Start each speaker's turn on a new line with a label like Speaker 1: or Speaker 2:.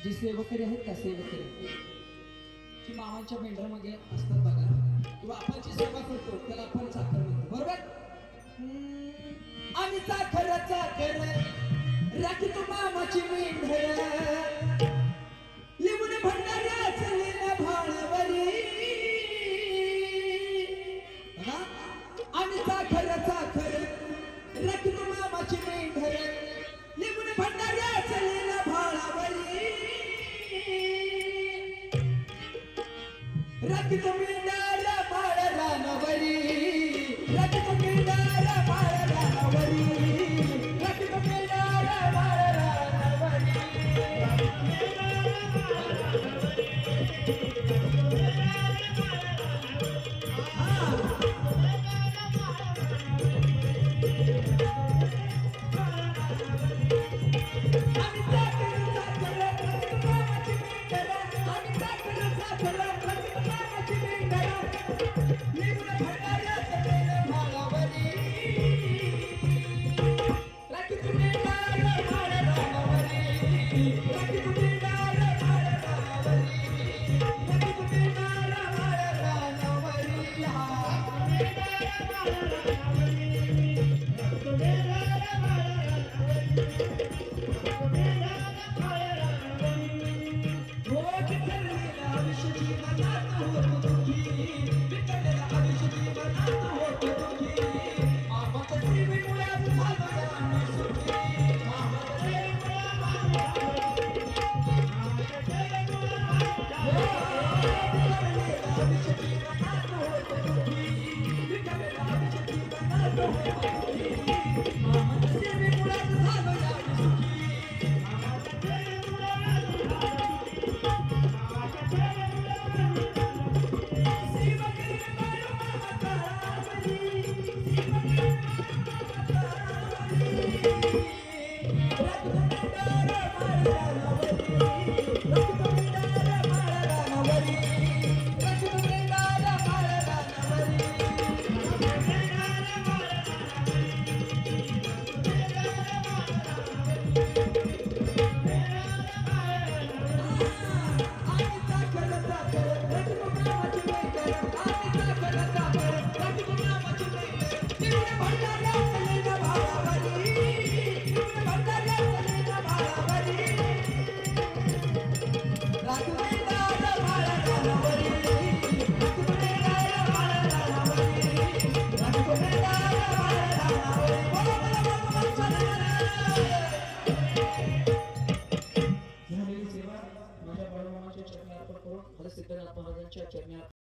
Speaker 1: जी सेवकरी आहेत का सेवकरी जी मामांच्या मेंढरामध्ये असतात बघा किंवा आपण जी सेवा करतो त्याला आपण चाकर म्हणतो बरोबर. आम्ही चाकर राखी तू मामाची मेंढर लिहून भंडाऱ्या चलेल्या भाळवरी. आम्ही चाकर राखी तू मामाची मेंढर लिहून भंडाऱ्या चलेल्या भाळावरी. राखी तू मेंढाऱ्या भाळ रानावरी. राखी तू मेंढाऱ्या भाळ रानावरी. राखी तू मेंढाऱ्या भाळ रानावरी. सिद्धनाथ महाराजांच्या चरणी